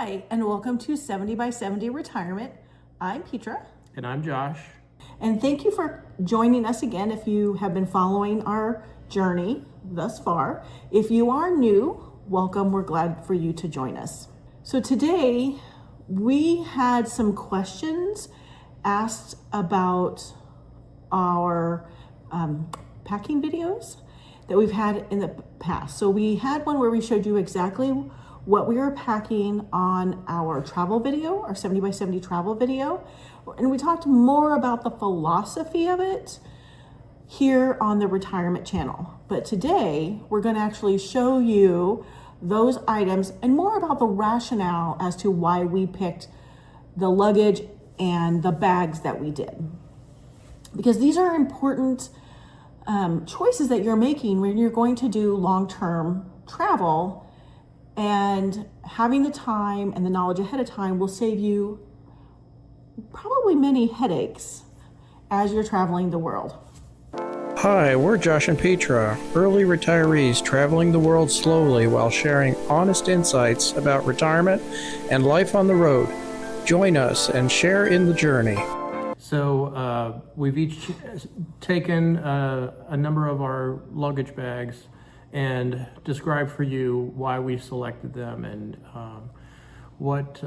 Hi, and welcome to 70 by 70 Retirement. I'm Petra. And I'm Josh. And thank you for joining us again if you have been following our journey thus far. If you are new, welcome. We're glad for you to join us. So today we had some questions asked about our packing videos that we've had in the past. So we had one where we showed you exactly what we were packing on our travel video, our 70 by 70 travel video. And we talked more about the philosophy of it here on the retirement channel. But today we're going to actually show you those items and more about the rationale as to why we picked the luggage and the bags that we did. Because these are important choices that you're making when you're going to do long-term travel, and having the time and the knowledge ahead of time will save you probably many headaches as you're traveling the world. Hi, we're Josh and Petra, early retirees traveling the world slowly while sharing honest insights about retirement and life on the road. Join us and share in the journey. So we've each taken a number of our luggage bags and described for you why we selected them and what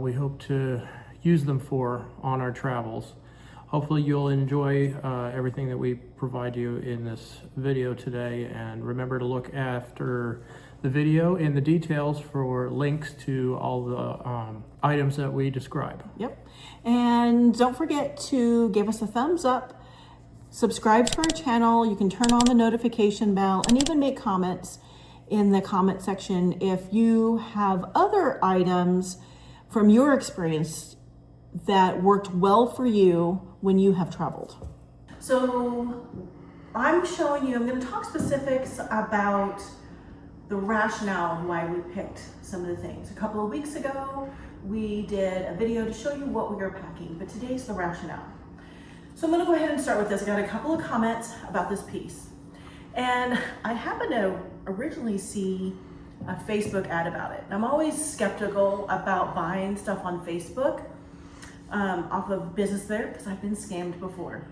we hope to use them for on our travels. Hopefully you'll enjoy everything that we provide you in this video today, and remember to look after the video in the details for links to all the items that we describe. Yep. And don't forget to give us a thumbs up, subscribe to our channel. You can turn on the notification bell and even make comments in the comment section if you have other items from your experience that worked well for you when you have traveled. So I'm going to talk specifics about the rationale of why we picked some of the things. A couple of weeks ago, we did a video to show you what we were packing, but today's the rationale. So I'm going to go ahead and start with this. I got a couple of comments about this piece. And I happened to originally see a Facebook ad about it. And I'm always skeptical about buying stuff on Facebook off of business there because I've been scammed before.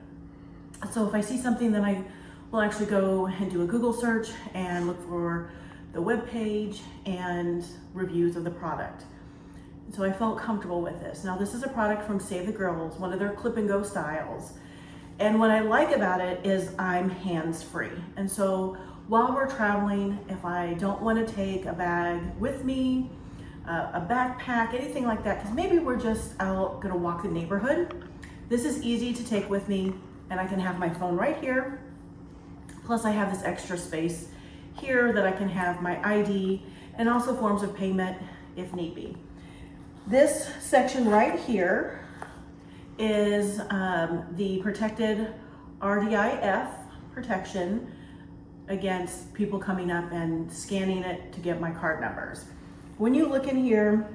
So if I see something, then I will actually go and do a Google search and look for the web page and reviews of the product. So I felt comfortable with this. Now this is a product from Save the Girls, one of their clip and go styles. And what I like about it is I'm hands-free. And so while we're traveling, if I don't want to take a bag with me, a backpack, anything like that, because maybe we're just out gonna walk the neighborhood, this is easy to take with me, and I can have my phone right here. Plus I have this extra space here that I can have my ID and also forms of payment if need be. This section right here is the protected RDIF protection against people coming up and scanning it to get my card numbers. When you look in here,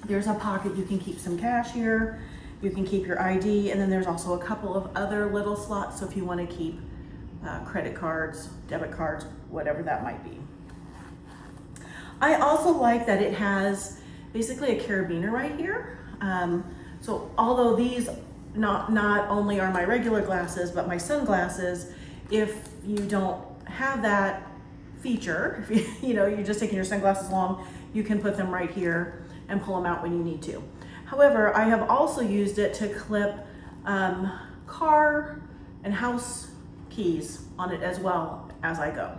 there's a pocket. You can keep some cash here. You can keep your ID, and then there's also a couple of other little slots. So if you want to keep credit cards, debit cards, whatever that might be. I also like that it has basically a carabiner right here. So although these not only are my regular glasses, but my sunglasses, if you don't have that feature, if you're just taking your sunglasses along, you can put them right here and pull them out when you need to. However, I have also used it to clip car and house keys on it as well as I go.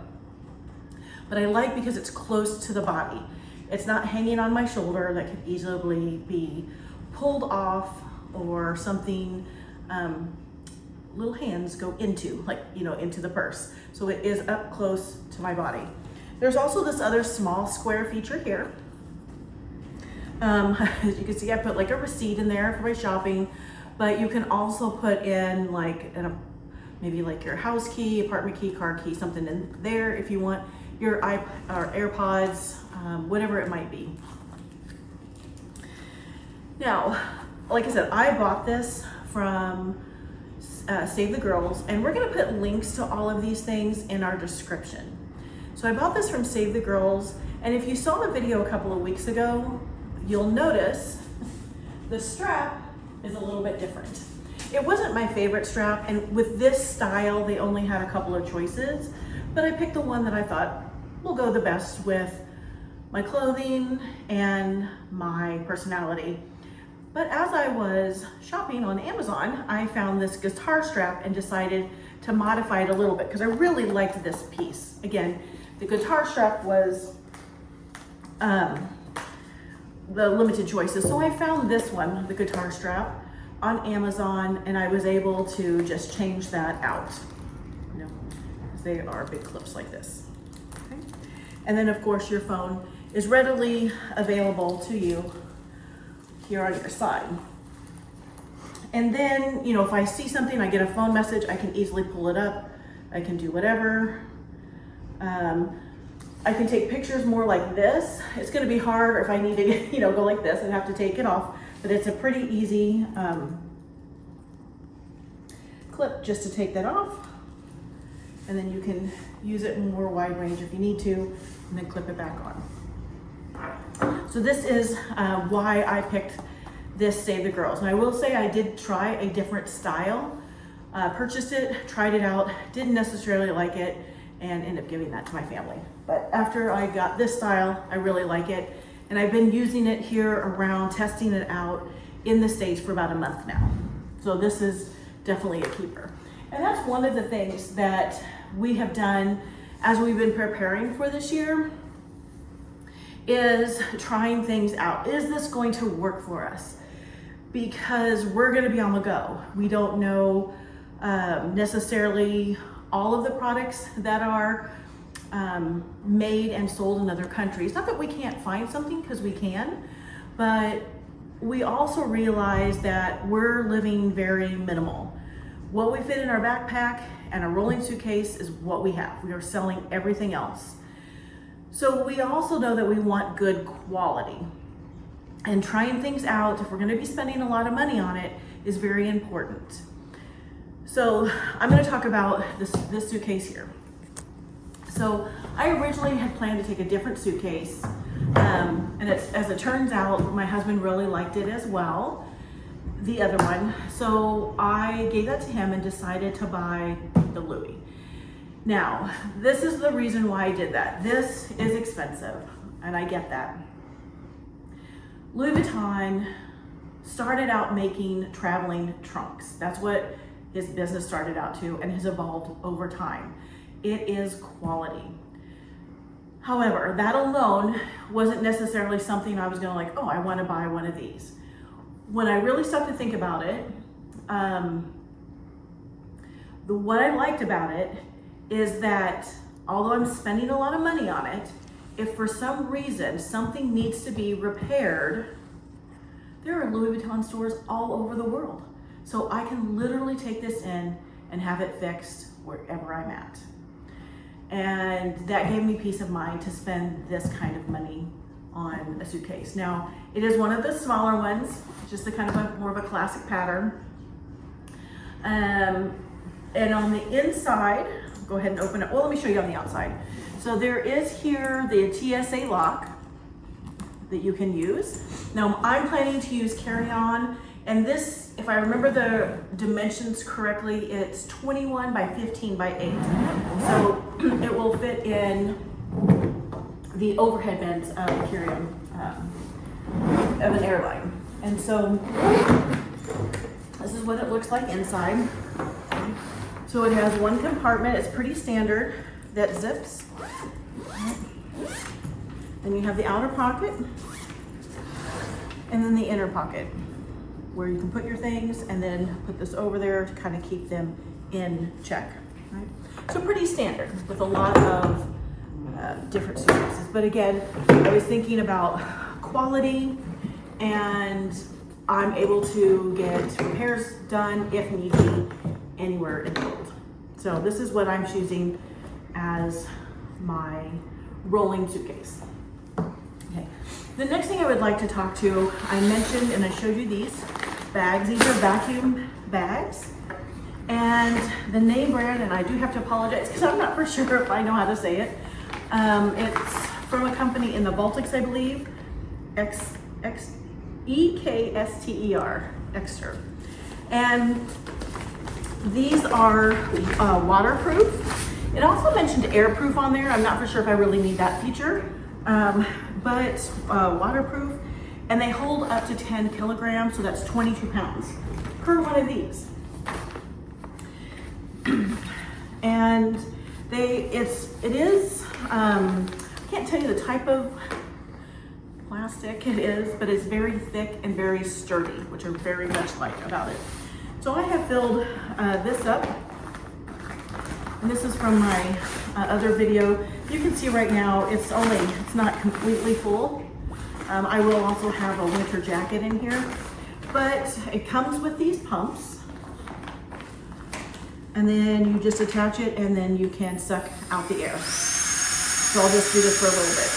But I like because it's close to the body. It's not hanging on my shoulder that could easily be pulled off or something little hands go into, into the purse. So it is up close to my body. There's also this other small square feature here. As you can see, I put like a receipt in there for my shopping, but you can also put in maybe like your house key, apartment key, car key, something in there if you want your iPod or AirPods, whatever it might be. Now, like I said, I bought this from Save the Girls, and we're gonna put links to all of these things in our description. So I bought this from Save the Girls, and if you saw the video a couple of weeks ago, you'll notice the strap is a little bit different. It wasn't my favorite strap, and with this style, they only had a couple of choices, but I picked the one that I thought will go the best with my clothing and my personality. But as I was shopping on Amazon, I found this guitar strap and decided to modify it a little bit because I really liked this piece. Again, the guitar strap was the limited choices. So I found this one, the guitar strap, on Amazon, and I was able to just change that out. You know, they are big clips like this. Okay. And then of course your phone is readily available to you here on your side. And then, you know, if I see something, I get a phone message, I can easily pull it up. I can do whatever. I can take pictures more like this. It's gonna be hard if I need to, you know, go like this and have to take it off, but it's a pretty easy clip just to take that off. And then you can use it in more wide range if you need to, and then clip it back on. So this is why I picked this Save the Girls. And I will say I did try a different style, purchased it, tried it out, didn't necessarily like it, and ended up giving that to my family. But after I got this style, I really like it. And I've been using it here around, testing it out in the States for about a month now. So this is definitely a keeper. And that's one of the things that we have done as we've been preparing for this year, is trying things out. Is this going to work for us? Because we're gonna be on the go. We don't know necessarily all of the products that are made and sold in other countries. Not that we can't find something, because we can, but we also realize that we're living very minimal. What we fit in our backpack and a rolling suitcase is what we have. We are selling everything else. So we also know that we want good quality, and trying things out, if we're going to be spending a lot of money on it, is very important. So I'm going to talk about this suitcase here. So I originally had planned to take a different suitcase, and as it turns out, my husband really liked it as well, the other one. So I gave that to him and decided to buy the Louis. Now, this is the reason why I did that. This is expensive, and I get that. Louis Vuitton started out making traveling trunks. That's what his business started out to, and has evolved over time. It is quality. However, that alone wasn't necessarily something I was gonna like, oh, I wanna buy one of these. When I really stopped to think about it, what I liked about it is that although I'm spending a lot of money on it, if for some reason something needs to be repaired, there are Louis Vuitton stores all over the world. So I can literally take this in and have it fixed wherever I'm at. And that gave me peace of mind to spend this kind of money on a suitcase. Now, it is one of the smaller ones, just a kind of more of a classic pattern. And on the inside, go ahead and open it. Well, let me show you on the outside. So there is here the TSA lock that you can use. Now, I'm planning to use carry-on, and this, if I remember the dimensions correctly, it's 21 by 15 by 8. So it will fit in the overhead bins of a carry-on of an airline. And so this is what it looks like inside. So it has one compartment, it's pretty standard, that zips. Then you have the outer pocket, and then the inner pocket, where you can put your things and then put this over there to kind of keep them in check, right? So pretty standard with a lot of different suitcases. But again, I was thinking about quality, and I'm able to get repairs done if need be anywhere in the world. So this is what I'm choosing as my rolling suitcase. Okay. The next thing I would like to talk to, I mentioned and I showed you these bags. These are vacuum bags. And the name brand, and I do have to apologize because I'm not for sure if I know how to say it. It's from a company in the Baltics, I believe, Ekster, Ekster. And these are waterproof. It also mentioned airproof on there. I'm not for sure if I really need that feature, but waterproof. And they hold up to 10 kilograms, so that's 22 pounds per one of these. And it is, I can't tell you the type of plastic it is, but it's very thick and very sturdy, which I very much like about it. So I have filled this up, and this is from my other video. You can see right now it's not completely full. I will also have a winter jacket in here, but it comes with these pumps. And then you just attach it and then you can suck out the air. So I'll just do this for a little bit.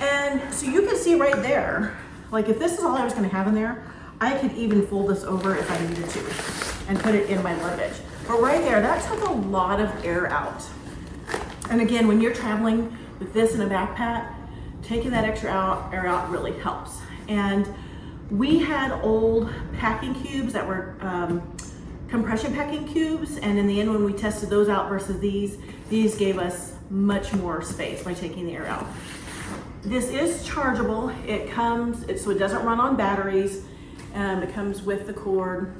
And so you can see right there, like if this is all I was gonna have in there, I could even fold this over if I needed to and put it in my luggage. But right there, that took a lot of air out. And again, when you're traveling with this in a backpack, taking that extra air out really helps. And we had old packing cubes that were compression packing cubes, and in the end when we tested those out versus these gave us much more space by taking the air out. This is chargeable. It comes, so it doesn't run on batteries. It comes with the cord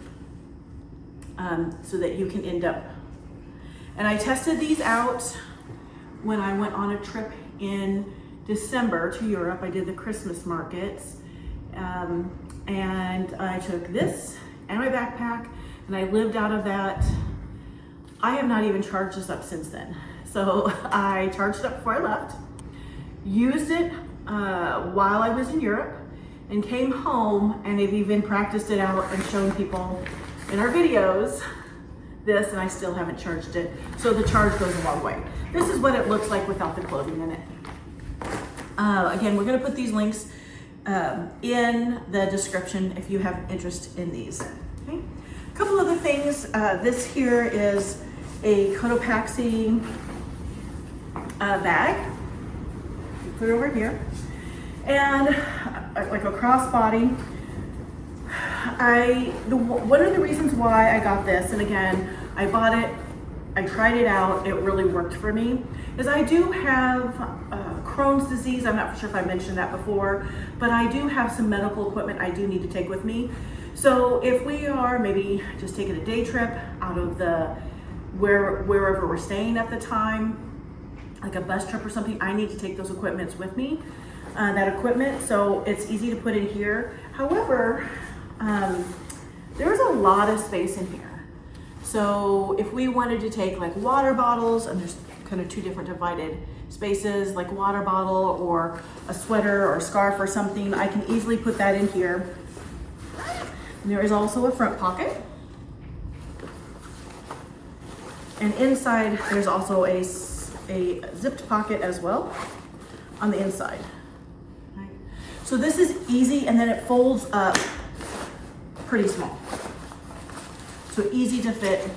so that you can end up. And I tested these out when I went on a trip in December to Europe. I did the Christmas markets, and I took this and my backpack and I lived out of that. I have not even charged this up since then. So I charged it up before I left, used it while I was in Europe, and came home, and I've even practiced it out and shown people in our videos this, and I still haven't charged it. So the charge goes a long way. This is what it looks like without the clothing in it. Again, we're gonna put these links in the description if you have interest in these. Okay. A couple other things. This here is a Cotopaxi bag. Put it over here. And like a crossbody. One of the reasons why I got this, and again, I bought it, I tried it out, it really worked for me, is I do have Crohn's disease. I'm not sure if I mentioned that before, but I do have some medical equipment I do need to take with me. So if we are maybe just taking a day trip out of wherever we're staying at the time, like a bus trip or something, I need to take those equipments with me, so it's easy to put in here. However, there's a lot of space in here. So if we wanted to take like water bottles, and there's kind of two different divided spaces, like water bottle or a sweater or a scarf or something, I can easily put that in here. And there is also a front pocket. And inside, there's also a zipped pocket as well on the inside. Right. So this is easy, and then it folds up pretty small. So easy to fit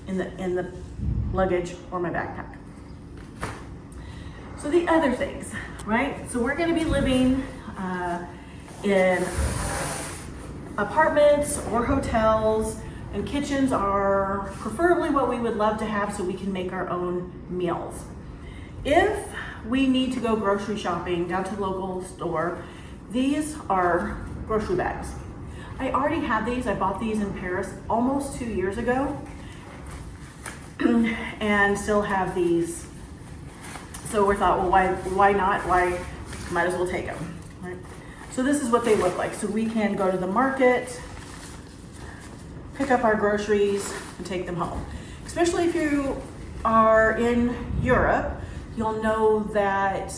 in the luggage or my backpack. So the other things, right? So we're gonna be living in apartments or hotels, and kitchens are preferably what we would love to have so we can make our own meals. If we need to go grocery shopping down to the local store, these are grocery bags. I already had these. I bought these in Paris almost 2 years ago and still have these. So we thought, well, why not? Might as well take them, right? So this is what they look like. So we can go to the market, pick up our groceries, and take them home. Especially if you are in Europe, you'll know that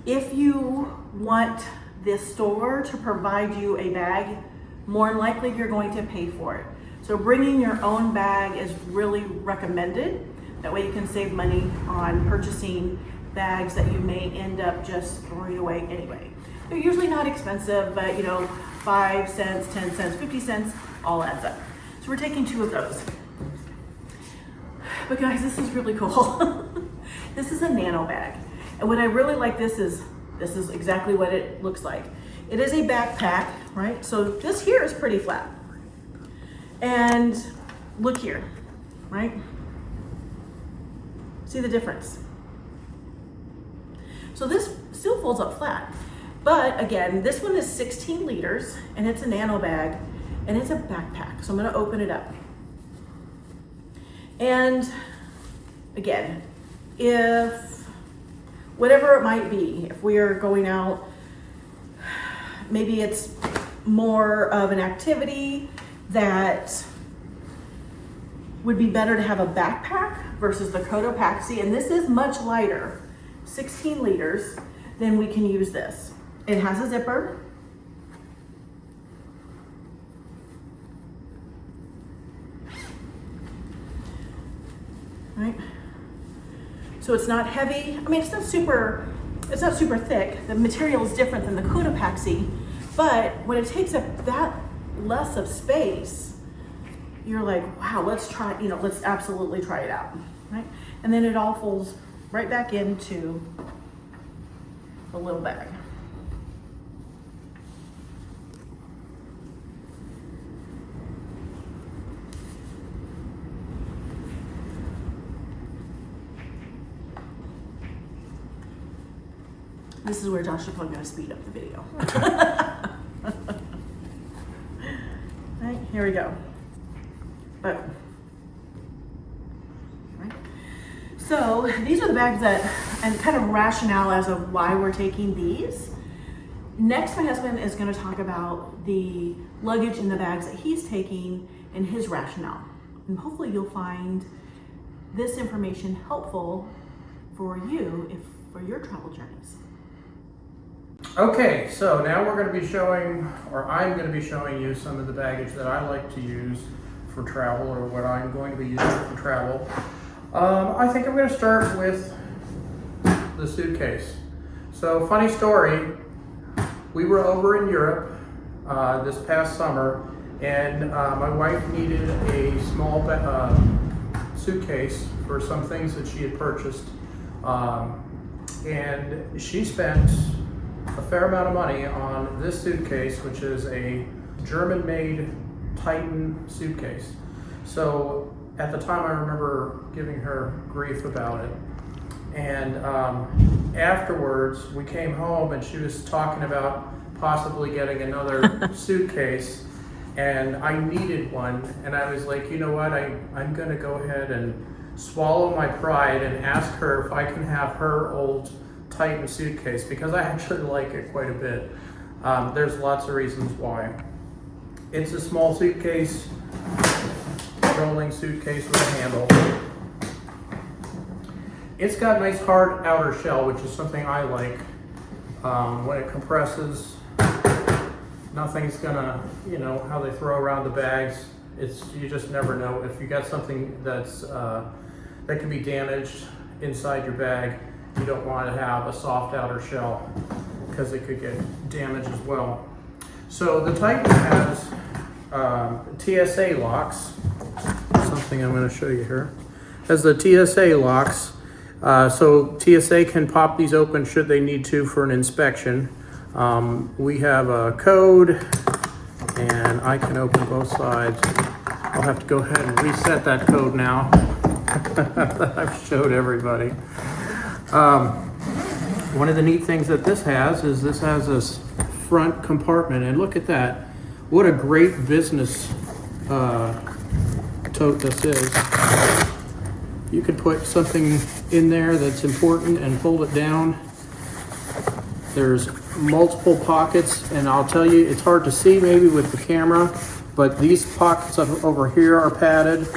if you want this store to provide you a bag, more than likely you're going to pay for it. So bringing your own bag is really recommended. That way you can save money on purchasing bags that you may end up just throwing away anyway. They're usually not expensive, but 5 cents, 10 cents, 50 cents, all adds up. So we're taking 2 of those. But guys, this is really cool. This is a nano bag. And what I really like this is exactly what it looks like. It is a backpack, right? So this here is pretty flat. And look here, right? See the difference? So this still folds up flat. But again, this one is 16 liters and it's a nano bag and it's a backpack. So I'm gonna open it up. And again, if whatever it might be, if we are going out, maybe it's more of an activity that would be better to have a backpack versus the Cotopaxi, and this is much lighter, 16 liters, then we can use this. It has a zipper. Right? So it's not heavy. I mean, it's not super thick. The material is different than the Cotopaxi, but when it takes up that less of space, you're like, wow, let's absolutely try it out, right? And then it all folds right back into the little bag. This is where Josh is probably going to speed up the video. Right, here we go. Boom. Right. So these are the bags and kind of rationale as of why we're taking these. Next, my husband is going to talk about the luggage in the bags that he's taking and his rationale. And hopefully you'll find this information helpful for you for your travel journeys. Okay, so now we're going to be showing, or I'm going to be showing you some of the baggage that I like to use for travel, or what I'm going to be using for travel. I think I'm going to start with the suitcase. So, funny story, we were over in Europe this past summer, and my wife needed a small suitcase for some things that she had purchased, and she spent a fair amount of money on this suitcase, which is a German-made Titan suitcase. So at the time I remember giving her grief about it. And afterwards we came home and she was talking about possibly getting another suitcase, and I needed one, and I was like, you know what, I'm gonna go ahead and swallow my pride and ask her if I can have her old Titan suitcase, because I actually like it quite a bit. There's lots of reasons why. It's a small suitcase, rolling suitcase with a handle. It's got a nice hard outer shell, which is something I like. When it compresses, nothing's gonna, you know, how they throw around the bags. You just never know. If you got something that's that can be damaged inside your bag, you don't want to have a soft outer shell because it could get damaged as well. So the Titan has TSA locks. Something I'm going to show you here. It has the TSA locks. So TSA can pop these open should they need to for an inspection. We have a code, and I can open both sides. I'll have to go ahead and reset that code now that I've showed everybody. One of the neat things that this has is this has this front compartment, and look at that. What a great business tote this is. You could put something in there that's important and fold it down. There's multiple pockets, and I'll tell you, it's hard to see maybe with the camera, but these pockets over here are padded,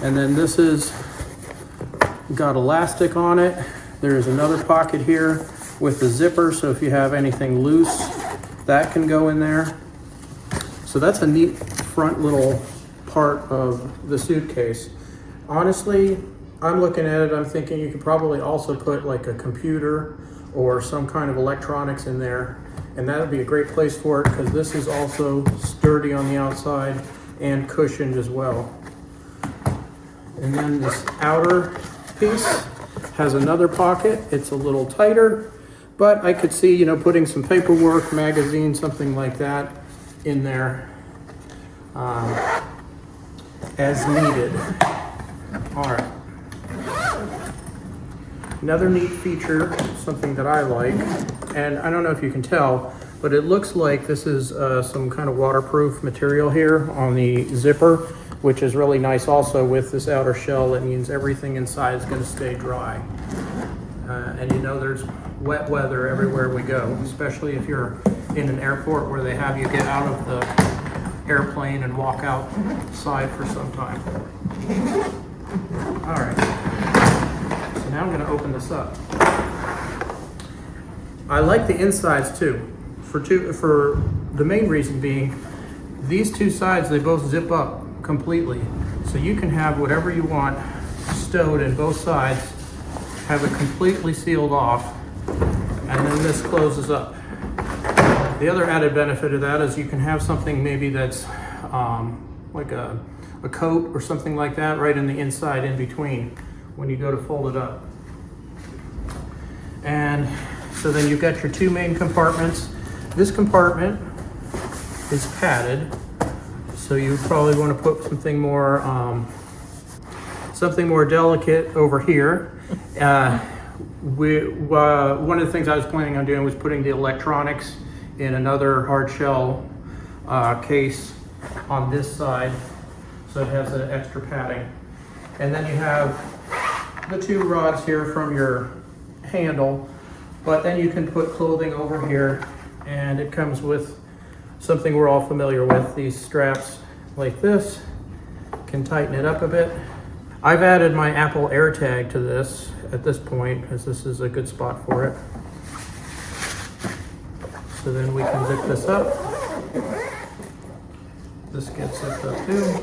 and then this is got elastic on it. There's another pocket here with the zipper, so if you have anything loose, that can go in there. So that's a neat front little part of the suitcase. Honestly, I'm looking at it, I'm thinking you could probably also put like a computer or some kind of electronics in there, and that would be a great place for it because this is also sturdy on the outside and cushioned as well. And then this outer piece has another pocket. It's a little tighter, but I could see, putting some paperwork, magazine, something like that in there as needed. All right. Another neat feature, something that I like, and I don't know if you can tell, but it looks like this is some kind of waterproof material here on the zipper, which is really nice also with this outer shell. It means everything inside is going to stay dry. And there's wet weather everywhere we go, especially if you're in an airport where they have you get out of the airplane and walk outside for some time. All right, so now I'm going to open this up. I like the insides too, for the main reason being these two sides, they both zip up completely. So you can have whatever you want stowed in both sides, have it completely sealed off, and then this closes up. The other added benefit of that is you can have something maybe that's like a coat or something like that right in the inside in between when you go to fold it up. And so then you've got your two main compartments. This compartment is padded, so you probably want to put something more delicate over here. One of the things I was planning on doing was putting the electronics in another hard shell case on this side, so it has an extra padding. And then you have the two rods here from your handle, but then you can put clothing over here, and it comes with something we're all familiar with, these straps like this. Can tighten it up a bit. I've added my Apple AirTag to this at this point because this is a good spot for it. So then we can zip this up. This gets zipped up too.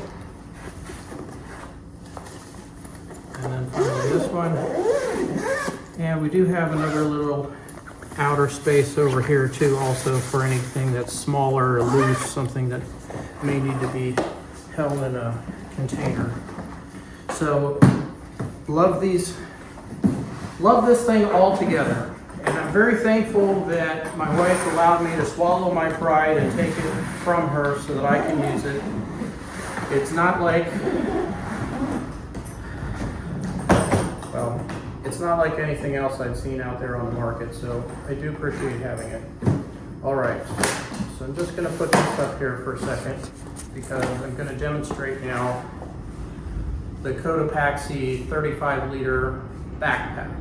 And then finally this one. And we do have another little outer space over here too, also for anything that's smaller or loose, something that may need to be held in a container. So love this thing all together. And I'm very thankful that my wife allowed me to swallow my pride and take it from her so that I can use it. It's not like, well, it's not like anything else I've seen out there on the market, so I do appreciate having it. All right, so I'm just gonna put this up here for a second because I'm gonna demonstrate now the Cotopaxi 35-liter backpack.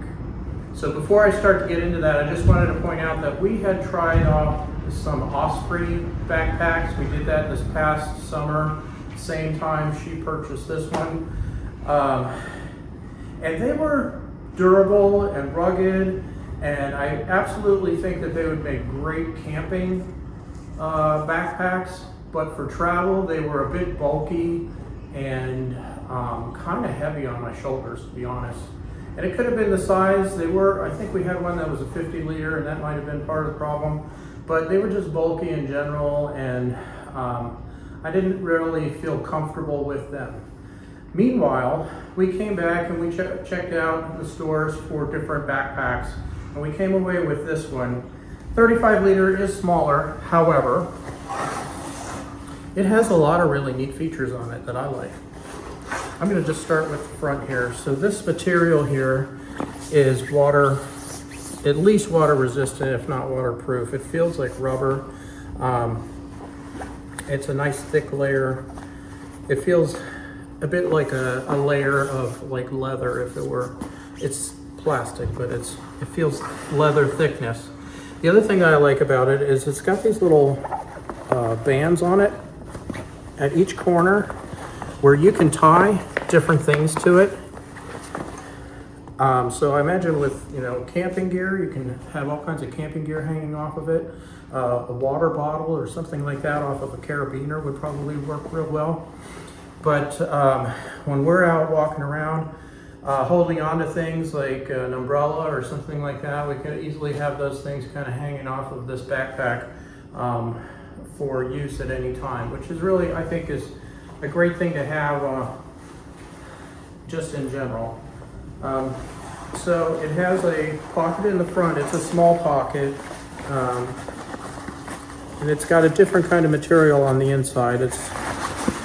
So before I start to get into that, I just wanted to point out that we had tried out some Osprey backpacks. We did that this past summer, same time she purchased this one. And they were durable and rugged, and I absolutely think that they would make great camping backpacks, but for travel, they were a bit bulky and kind of heavy on my shoulders, to be honest. And it could have been the size. I think we had one that was a 50-liter, and that might have been part of the problem, but they were just bulky in general, and I didn't really feel comfortable with them. Meanwhile, we came back and we checked out the stores for different backpacks, and we came away with this one. 35-liter is smaller, however, it has a lot of really neat features on it that I like. I'm going to just start with the front here. So this material here is at least water resistant, if not waterproof. It feels like rubber. It's a nice thick layer. It feels a bit like a layer of like leather if it were. It's plastic, but it feels leather thickness. The other thing that I like about it is it's got these little bands on it at each corner where you can tie different things to it. So I imagine with camping gear, you can have all kinds of camping gear hanging off of it. A water bottle or something like that off of a carabiner would probably work real well. But when we're out walking around, holding on to things like an umbrella or something like that, we could easily have those things kind of hanging off of this backpack for use at any time, which is really, I think, is a great thing to have just in general. So it has a pocket in the front. It's a small pocket, and it's got a different kind of material on the inside. It's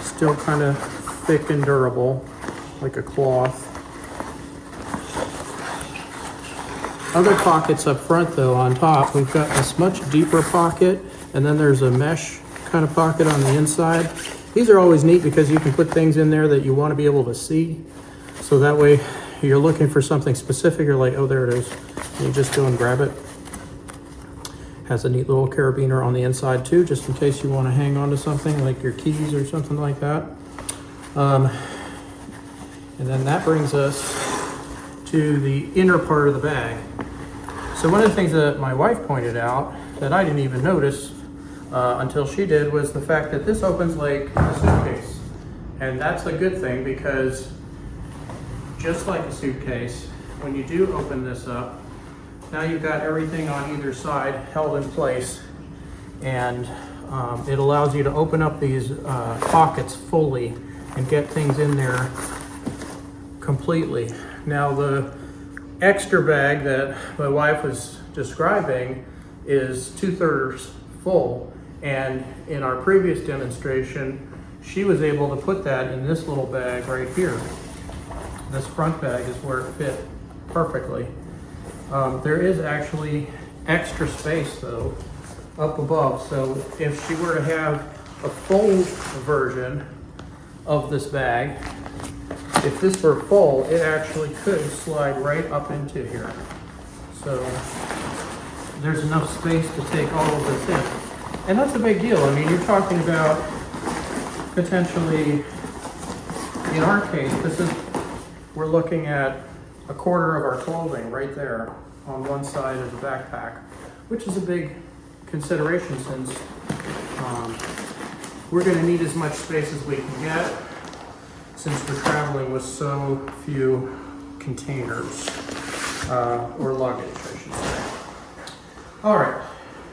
still kind of thick and durable, like a cloth. Other pockets up front though, on top, we've got this much deeper pocket, and then there's a mesh kind of pocket on the inside. These are always neat because you can put things in there that you want to be able to see. So that way you're looking for something specific, you're like, oh, there it is. And you just go and grab it. Has a neat little carabiner on the inside too, just in case you want to hang on to something like your keys or something like that. And then that brings us to the inner part of the bag. So one of the things that my wife pointed out that I didn't even notice until she did was the fact that this opens like a suitcase. And that's a good thing because just like a suitcase, when you do open this up, now you've got everything on either side held in place, and it allows you to open up these pockets fully and get things in there completely. Now the extra bag that my wife was describing is 2/3 full, and in our previous demonstration she was able to put that in this little bag right here. This front bag is where it fit perfectly. There is actually extra space though up above, so if she were to have a full version of this bag, if this were full, it actually could slide right up into here. So there's enough space to take all of this in. And that's a big deal. I mean, you're talking about potentially, in our case, we're looking at a quarter of our clothing right there on one side of the backpack, which is a big consideration since we're going to need as much space as we can get, since we're traveling with so few containers, or luggage, I should say. All right,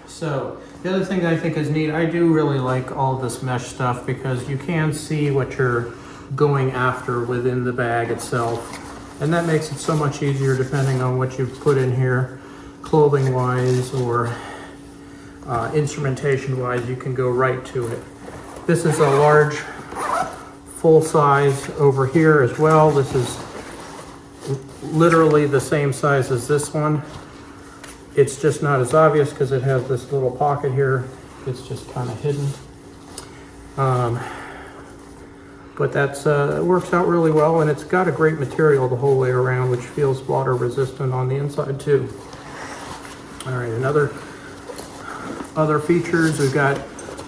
so the other thing that I think is neat, I do really like all this mesh stuff because you can see what you're going after within the bag itself. And that makes it so much easier depending on what you've put in here, clothing-wise or instrumentation-wise, you can go right to it. This is a large full size over here as well. This is literally the same size as this one. It's just not as obvious because it has this little pocket here. It's just kind of hidden. But that's it works out really well, and it's got a great material the whole way around, which feels water resistant on the inside too. All right, other features, we've got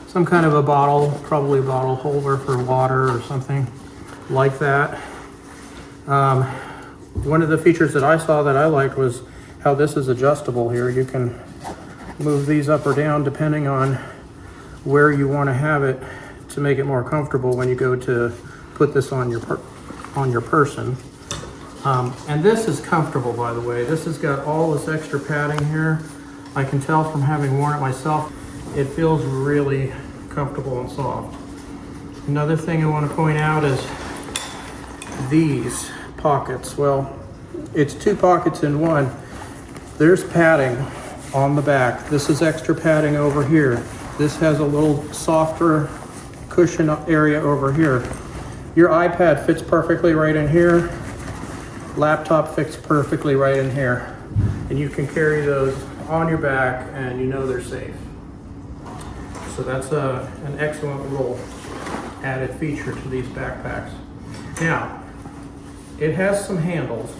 some kind of a bottle, probably a bottle holder for water or something like that. One of the features that I saw that I liked was how this is adjustable here. You can move these up or down depending on where you want to have it to make it more comfortable when you go to put this on your person. And this is comfortable, by the way. This has got all this extra padding here. I can tell from having worn it myself, it feels really comfortable and soft. Another thing I want to point out is these pockets. Well, it's two pockets in one. There's padding on the back. This is extra padding over here. This has a little softer cushion area over here. Your iPad fits perfectly right in here. Laptop fits perfectly right in here. And you can carry those on your back and you know they're safe. So that's an excellent little added feature to these backpacks. Now, it has some handles.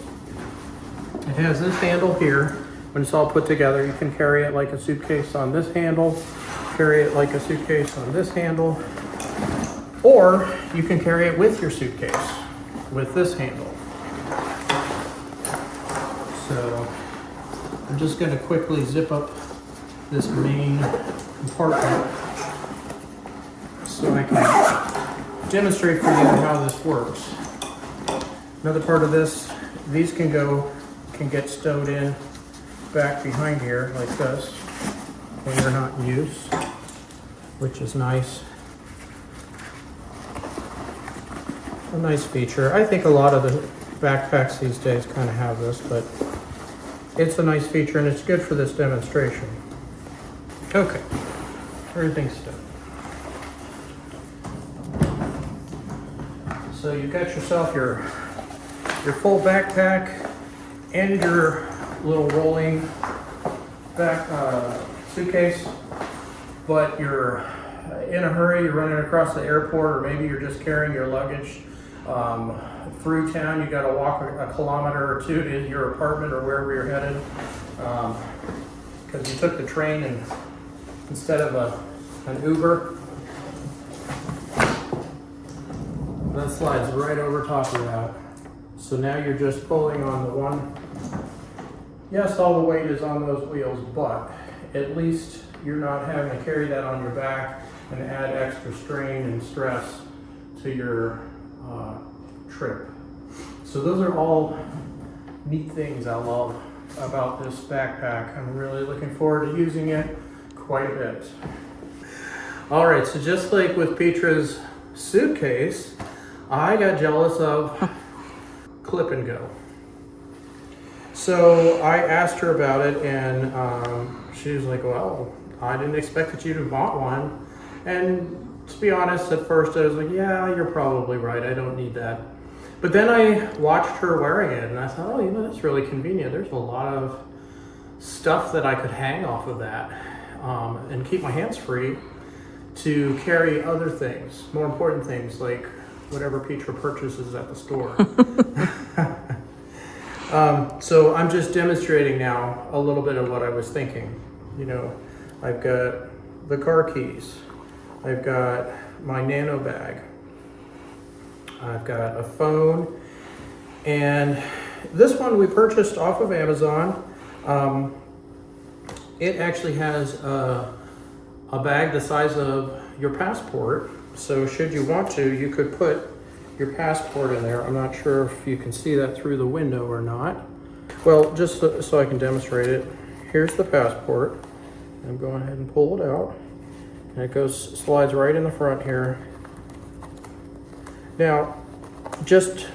It has this handle here. When it's all put together, you can carry it like a suitcase on this handle, carry it like a suitcase on this handle, or you can carry it with your suitcase with this handle. So I'm just going to quickly zip up this main compartment so I can demonstrate for you how this works. Another part of this, these can get stowed in back behind here like this when you're not in use, which is nice. a nice feature. I think a lot of the backpacks these days kind of have this, but it's a nice feature and it's good for this demonstration. Okay, everything's done. So you got yourself your full backpack and your little rolling back suitcase, but you're in a hurry, you're running across the airport, or maybe you're just carrying your luggage through town. You got to walk a kilometer or two to your apartment or wherever you're headed, because you took the train and instead of an Uber. That slides right over top of that. So now you're just pulling on the one. Yes, all the weight is on those wheels, but at least you're not having to carry that on your back and add extra strain and stress to your trip. So those are all neat things I love about this backpack. I'm really looking forward to using it quite a bit. All right, so just like with Petra's suitcase, I got jealous of Clip and Go. So I asked her about it, and she was like, well, I didn't expect that you'd have bought one. And to be honest, at first I was like, yeah, you're probably right, I don't need that. But then I watched her wearing it, and I thought, oh, you know, that's really convenient. There's a lot of stuff that I could hang off of that and keep my hands free to carry other things, more important things, like whatever Petra purchases at the store. So I'm just demonstrating now a little bit of what I was thinking. You know, I've got the car keys, I've got my nano bag, I've got a phone, and this one we purchased off of Amazon. It actually has a bag the size of your passport. So should you want to, you could put your passport in there. I'm not sure if you can see that through the window or not. Well, just so I can demonstrate it, here's the passport. I'm going ahead and pull it out. And it slides right in the front here. Now, just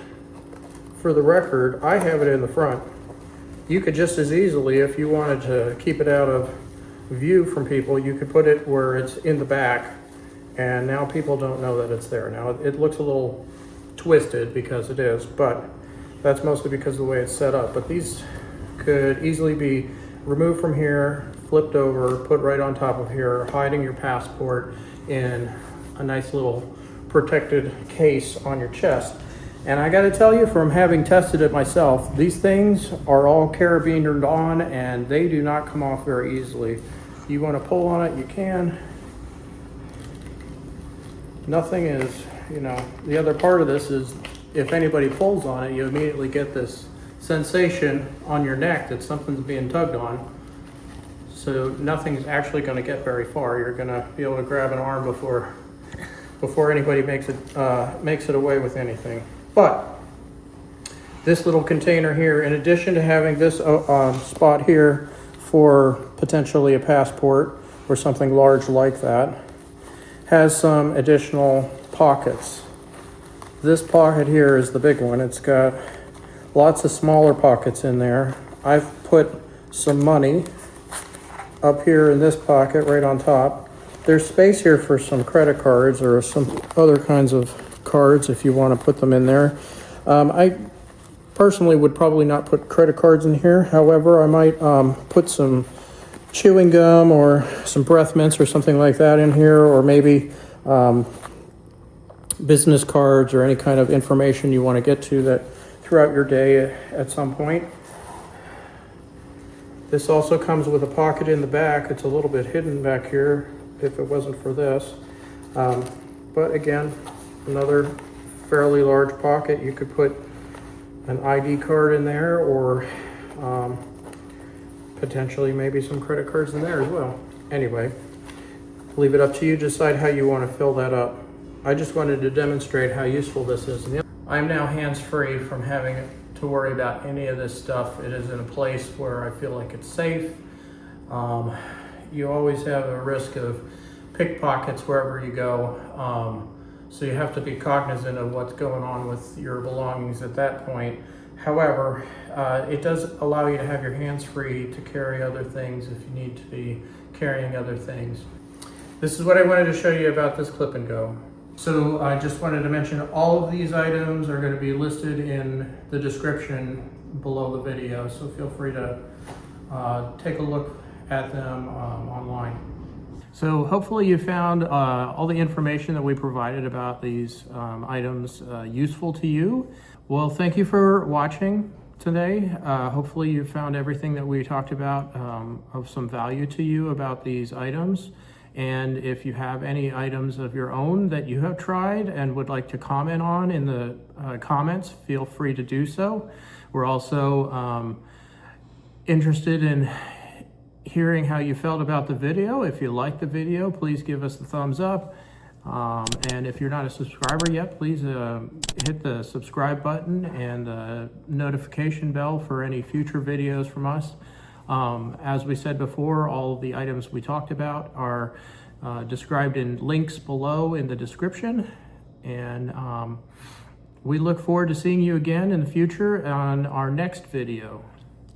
for the record, I have it in the front. You could just as easily, if you wanted to keep it out of view from people, you could put it where it's in the back, and now people don't know that it's there. Now, it looks a little twisted because it is, but that's mostly because of the way it's set up. But these could easily be removed from here, flipped over, put right on top of here, hiding your passport in a nice little protected case on your chest. And I gotta tell you, from having tested it myself, these things are all carabined on and they do not come off very easily. You wanna pull on it, you can. Nothing is, you know, the other part of this is if anybody pulls on it, you immediately get this sensation on your neck that something's being tugged on. So nothing's actually gonna get very far. You're gonna be able to grab an arm before anybody makes it away with anything. But this little container here, in addition to having this spot here for potentially a passport or something large like that, has some additional pockets. This pocket here is the big one. It's got lots of smaller pockets in there. I've put some money up here in this pocket right on top. There's space here for some credit cards or some other kinds of cards if you want to put them in there. I personally would probably not put credit cards in here. However, I might put some chewing gum or some breath mints or something like that in here, or maybe business cards or any kind of information you want to get to that throughout your day at some point. This also comes with a pocket in the back. It's a little bit hidden back here if it wasn't for this. But again, another fairly large pocket. You could put an ID card in there, or potentially maybe some credit cards in there as well. Anyway, leave it up to you to decide how you want to fill that up. I just wanted to demonstrate how useful this is. I'm now hands-free from having to worry about any of this stuff. It is in a place where I feel like it's safe. You always have a risk of pickpockets wherever you go. So you have to be cognizant of what's going on with your belongings at that point. However, it does allow you to have your hands free to carry other things if you need to be carrying other things. This is what I wanted to show you about this clip and go. So I just wanted to mention all of these items are going to be listed in the description below the video, so feel free to take a look at them online. So hopefully you found all the information that we provided about these items useful to you. Well, thank you for watching today. Hopefully you found everything that we talked about of some value to you about these items. And if you have any items of your own that you have tried and would like to comment on in the comments, feel free to do so. We're also interested in hearing how you felt about the video. If you liked the video, please give us the thumbs up. And if you're not a subscriber yet, please hit the subscribe button and the notification bell for any future videos from us. As we said before, all of the items we talked about are described in links below in the description. And we look forward to seeing you again in the future on our next video.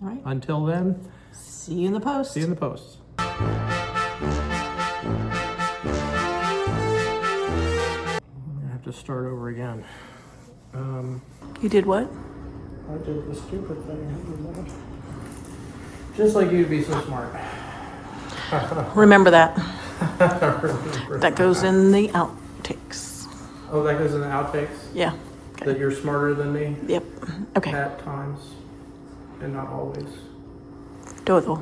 All right. Until then, See you in the post. see you in the posts. I'm gonna have to start over again. You did what? I did the stupid thing. Just like you'd be so smart. Remember that. That goes in the outtakes. Oh, that goes in the outtakes? Yeah. That you're smarter than me Yep. Okay. at times and not always. Todo.